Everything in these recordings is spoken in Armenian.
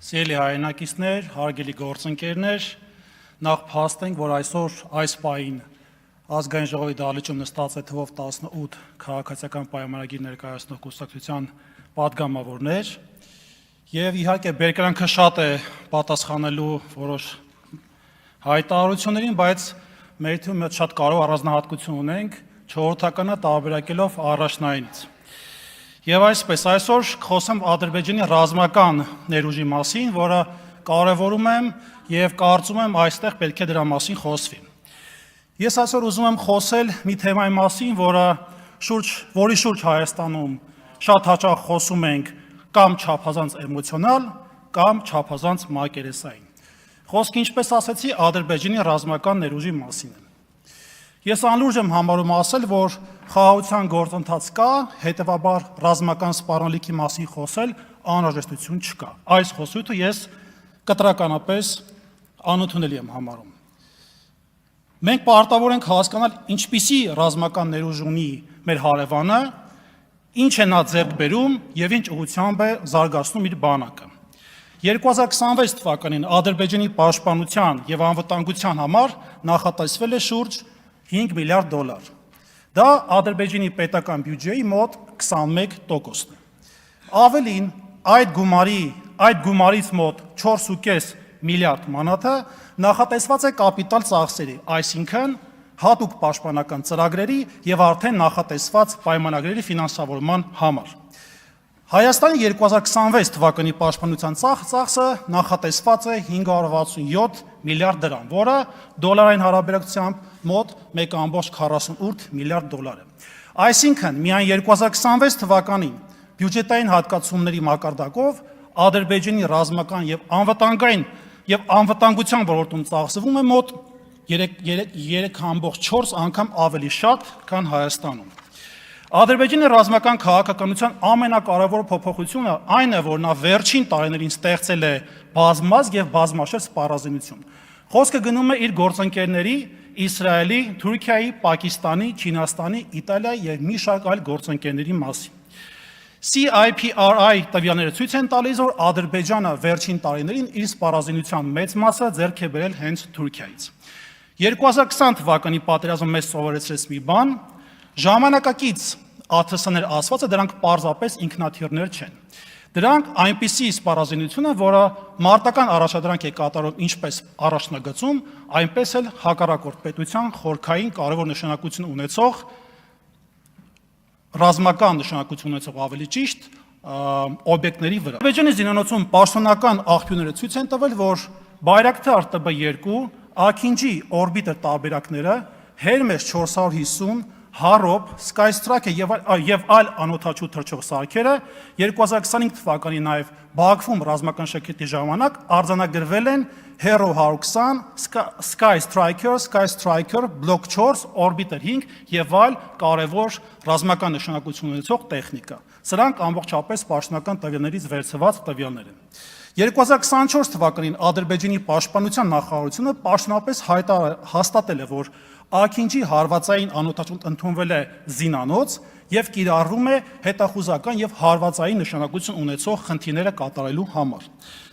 Սիրելի հայրենակիցներ, հարգելի գործընկերներ, նախ փաստենք, որ այսօր այս պահին ազգային ժողովի դահլիճում նստած է թվով 18 քաղաքացիական պայմանագիր ներկայացնող կուսակցության պատգամավորներ, եւ իհարկե բերկրանքը շատ է պատասխանելու որոշ հայտարարություններին, բայց մեր թվում շատ կարևոր առանձնահատկություն ունենք, չորրորդականը տարբերակելով առաջնայինից։ Եվ այսպես այսօր խոսեմ Ադրբեջանի ռազմական ներուժի մասին, որը կարևորում եմ եւ կարծում եմ այստեղ պետք է դրա մասին խոսվի։ Ես այսօր ուզում եմ խոսել մի թեմայի մասին, որի շուրջ Հայաստանում շատ հաճախ խոսում ենք կամ չափազանց էմոցիոնալ, կամ չափազանց մակերեսային։ Խոսքը, ինչպես ասացի, Ադրբեջանի ռազմական ներուժի մասին է։ Ես անլուրջ եմ համարում ասել, որ խաղաղության գործընթաց կա, հետևաբար ռազմական սպառնալիքի մասին խոսել անհրաժեշտություն չկա։ Այս խոսույթը ես կտրականապես անընդունելի եմ համարում։ Մենք պարտավոր ենք հասկանալ, ինչպիսի ռազմական ներուժ ունի մեր հարևանը, ինչ է նա ձեռք բերում եւ ինչ ուղղությամբ է զարգացնում իր բանակը։ 2026 թվականին Ադրբեջանի պաշտպանության եւ անվտանգության համար նախատեսվել է շուրջ $5 միլիարդ։ Դա Ադրբեջանի պետական բյուջեի մոտ 21%-ն է։ Ավելին, այդ գումարից մոտ 4.5 միլիարդ մանաթը նախատեսված է կապիտալ ծախսերի, այսինքն հատուկ պաշտպանական ծրագրերի եւ արդեն նախատեսված պայմանագրերի ֆինանսավորման համար։ Հայաստանի 2026 թվականի պաշտպանության ծախսը նախատեսված է 567 միլիարդ դրամ, որը դոլարային հարաբերակցությամբ մոտ 1.48 միլիարդ է։ Այսինքն, միայն 2026 թվականին բյուջետային հատկացումների մակարդակով Ադրբեջանի ռազմական եւ անվտանգության ոլորտում ծախսվում է մոտ 3.4 անգամ ավելի շատ, քան Հայաստանում։ Ադրբեջանի ռազմական քաղաքականության ամենակարևոր փոփոխությունը այն է, որ նա վերջին տարիներին ստեղծել է բազմազգ եւ բազմաշերտ սպառազինություն։ Խոսքը գնում է իր գործընկերների Իսրայելի, Թուրքիայի, Պակիստանի, Չինաստանի, Իտալիայի եւ մի շարք այլ գործընկերների մասին։ CIPRI տվյալները ցույց են տալիս, որ Ադրբեջանը վերջին տարիներին իր սպառազինության մեծ մասը ձեռք է բերել հենց Թուրքիայից։ 2020 թվականի պատերազմը մեզ սովորեցրեց մի բան, ժամանակակից ԱԹՍ-ներ ասվածը դրանք պարզապես ինքնաթիռներ չեն։ Դրանք այնպիսի սպառազինություն է, որը մարտական առաջադրանք է կատարում ինչպես առաջնագծում, այնպես էլ հակառակորդ պետության խորքային կարևոր նշանակություն ունեցող ռազմական նշանակություն ունեցող ավելի ճիշտ օբյեկտների վրա։ Ադրբեջանի զինանոցում պաշտոնական աղբյուրները ցույց են տվել, որ Բայրակթար TB2, Աքինջի օրբիտեր տարբերակները, Hermes 450, Harop, Skystrike եւ այլ անօդաչու թռչող սարքերը 2025 թվականի նաեւ Բաքվում ռազմական շքերթի ժամանակ արձանագրվել են Hero 120, Skystriker, Block 4, Orbiter 5 եւ այլ կարևոր ռազմական նշանակություն ունեցող տեխնիկա։ Սրանք ամբողջապես պաշտոնական տվյալներից վերցված տվյալներ են։ 2024 թվականին Ադրբեջանի պաշտպանության նախարարությունը պաշտոնապես հաստատել է, որ Աքինջի հարվածային անօդաչուն ընդունվել է զինանոց եւ կիրառվում է հետախուզական եւ հարվածային նշանակություն ունեցող խնդիրները կատարելու համար։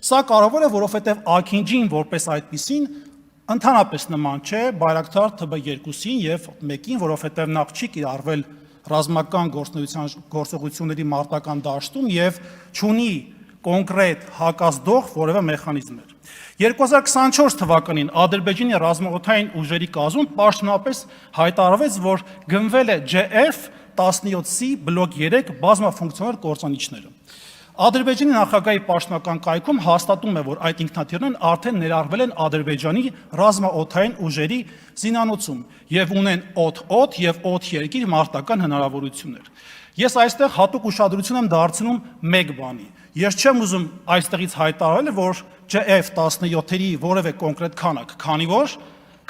Սա կարևոր է, որովհետեւ Աքինջին որպես այդպիսին ընդհանրապես նման չէ Բայրակթար TB2-ին եւ 1-ին, որովհետեւ նախ չի կիրառվել ռազմական գործողությունների մարտական դաշտում եւ չունի կոնկրետ հակազդող որևէ մեխանիզմներ։ 2024 թվականին Ադրբեջանի ռազմաօդային ուժերի կազմում պաշտոնապես հայտարարվեց, որ գնվել է JF-17C բլոկ 3 բազմաֆունկցիոնալ կործանիչները։ Ադրբեջանի նախագահի պաշտոնական կայքում հաստատում է, որ այդ ինքնաթիռներն արդեն ներառվել են Ադրբեջանի ռազմաօդային ուժերի զինանոցում եւ ունեն օդ-օդ եւ օդ-երկիր մարտական հնարավորություններ։ Ես այստեղ հատուկ ուշադրություն եմ դարձնում մեկ բանի։ Ես չեմ ուզում այստեղից հայտարարել, որ JF-17-երի որևէ կոնկրետ քանակ, քանի որ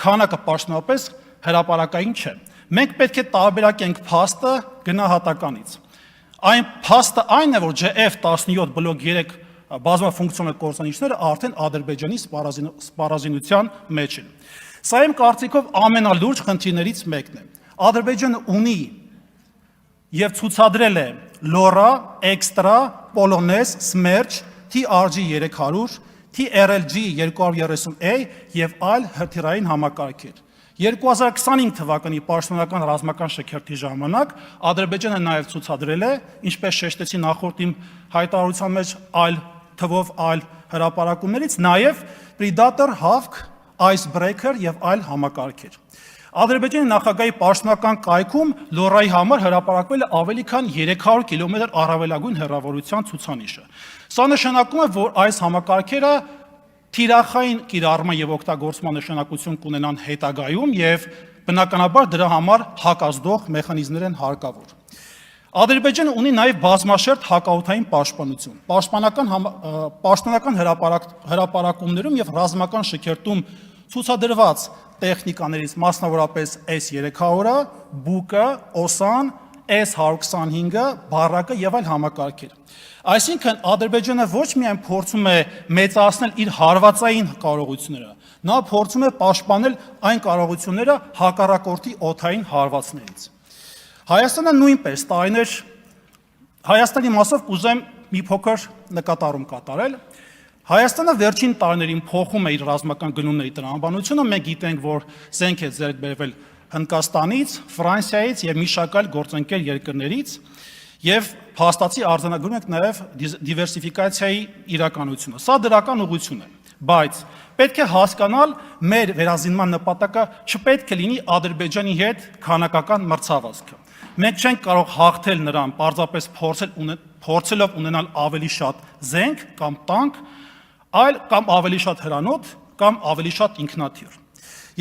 քանակը պաշտոնապես հրապարակային չէ։ Մենք պետք է տարբերակենք փաստը գնահատականից։ Այն փաստը այն է, որ JF-17 բլոկ 3 բազմաֆունկցիոնալ կործանիչները արդեն Ադրբեջանի սպառազինության մեջ են։ Սա իմ կարծիքով ամենալուրջ խնդիրներից մեկն է։ Ադրբեջանը ունի եւ ցուցադրել է Լորա, Էքստրա, Պոլոնեզ, Սմերջ, TRG 300, TRLG 230A եւ այլ հրթիռային համակարգեր։ 2025 թվականի պաշտոնական ռազմական շքերթի ժամանակ Ադրբեջանը նաև ցուցադրել է, ինչպես շեշտեցի նախորդ իմ հայտարարության մեջ այլ թվով այլ հրապարակումներից, նաև Predator, Hawk, Icebreaker եւ այլ համակարգեր։ Ադրբեջանի նախագահի պաշտոնական կայքում Լորայի համար հրապարակվել է ավելի քան 300 կիլոմետր առավելագույն հեռավորության ցուցանիշը։ Սա նշանակում է, որ այս համակարգերը թիրախային կիրառման եւ օգտագործման նշանակություն կունենան հետագայում եւ բնականաբար դրա համար հակազդող մեխանիզմներ են հարկավոր։ Ադրբեջանը ունի նաեւ բազմաշերտ հակաօդային պաշտպանություն։ Պաշտոնական հրապարակումներում եւ ռազմական շքերթում ցուցադրված տեխնիկաներից մասնավորապես S300-ը, Բուկը, Օսան, S125-ը, Բարակը եւ այլ համակարգեր։ Այսինքն Ադրբեջանը ոչ միայն փորձում է մեծացնել իր հարվածային կարողությունները, նա փորձում է պաշտպանել այն կարողությունները հակառակորդի օդային հարվածներից։ Հայաստանը նույնպես տարիներ Հայաստանի մասով կուզեմ մի փոքր նկատառում կատարել։ Հայաստանը վերջին տարիներին փոխում է իր ռազմական գնումների տրամաբանությունը, մենք գիտենք, որ զենք է ձեռք բերվել Հնդկաստանից, Ֆրանսիայից եւ մի շարք այլ գործընկեր երկրներից եւ փաստացի արձանագրում ենք նաեւ դիվերսիֆիկացիայի իրականությունը։ Սա դրական ուղղություն է, բայց պետք է հասկանալ մեր վերազինման նպատակը չպետք է լինի Ադրբեջանի հետ քանակական մրցավազքը։ Մենք չենք կարող հաղթել նրան պարզապես փորձելով ունենալ ավելի շատ զենք կամ տանկ, այլ կամ ավելի շատ հրանոթ կամ ավելի շատ ինքնաթիռ։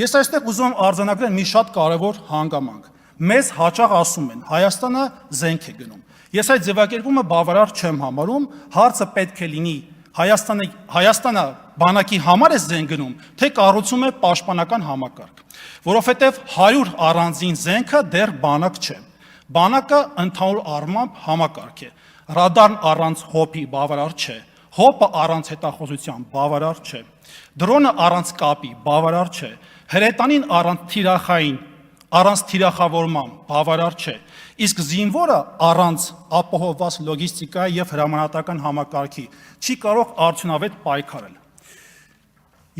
Ես այստեղ ուզում եմ արձանագրել մի շատ կարևոր հանգամանք։ Մեզ հաճախ ասում են Հայաստանը զենք է գնում։ Ես այդ ձևակերպումը բավարար չեմ համարում, հարցը պետք է լինի Հայաստանը բանակի համար է զենք գնում, թե կառուցում է պաշտպանական համակարգ, որովհետև 100 առանձին զենքը դեռ բանակ չէ։ Բանակը ընդհանուր առմամբ համակարգ է։ Ռադարն առանց հոպի բավարար չէ։ Հոպը առանց հետախուզության բավարար չէ։ Դրոնը առանց կապի բավարար չէ։ Հրետանին առանց թիրախավորման բավարար չէ։ Իսկ զինվորը առանց ապահովված լոգիստիկայի եւ հրամանատարական համակարգի չի կարող արդյունավետ պայքարել։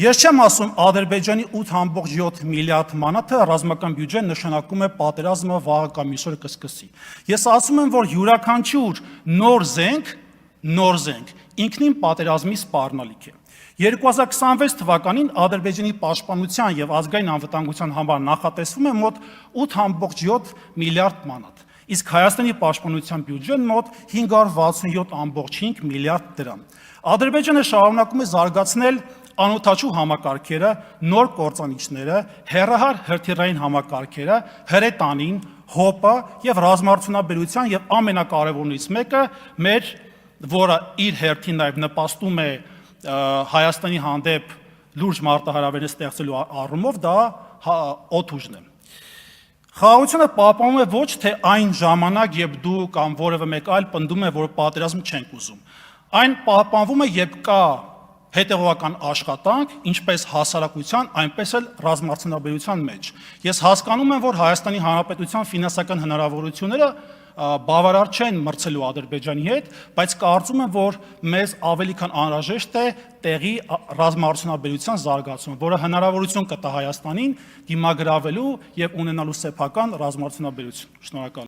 Ես չեմ ասում Ադրբեջանի 8.7 միլիարդ մանաթը ռազմական բյուջեն նշանակում է պատերազմը վաղը կամ այսօր կսկսի։ Ես ասում եմ, որ յուրաքանչյուր նոր զենք ինքնին պատերազմի սպառնալիք է։ 2026 թվականին Ադրբեջանի պաշտպանության եւ ազգային անվտանգության համար նախատեսվում է մոտ 8.7 միլիարդ մանաթ, իսկ Հայաստանի պաշտպանության բյուջեն մոտ 567.5 միլիարդ դրամ։ Ադրբեջանը շարունակում է զարգացնել անօդաչու համակարգերը, նոր կործանիչները, հեռահար հրթիռային համակարգերը, հրետանին, հոպը եւ ռազմարտունաբերության եւ ամենակարևորներից մեկը որը իր հերթին նաեւ նպաստում է Հայաստանի հանդեպ լուրջ մարտահրավերներ ստեղծելու առումով, դա օդուժն է։ Խաղաղությունը պահպանում է ոչ թե այն ժամանակ, երբ դու կամ որևէ մեկ այլ պնդում է, որ պատերազմ չենք ուզում։ Այն պահպանվում է, երբ կա հետևողական աշխատանք, ինչպես հասարակության, այնպես էլ ռազմարտունաբերության մեջ։ Ես հասկանում եմ, որ Հայաստանի Հանրապետության ֆինանսական հնարավորությունները բավարար չեն մրցելու Ադրբեջանի հետ, բայց կարծում եմ, որ մեզ ավելի քան անհրաժեշտ է տեղի ռազմարտունաբերության զարգացումը, որը հնարավորություն կտա Հայաստանին դիմագրավելու եւ ունենալու սեփական ռազմարտունաբերություն։ Շնորհակալ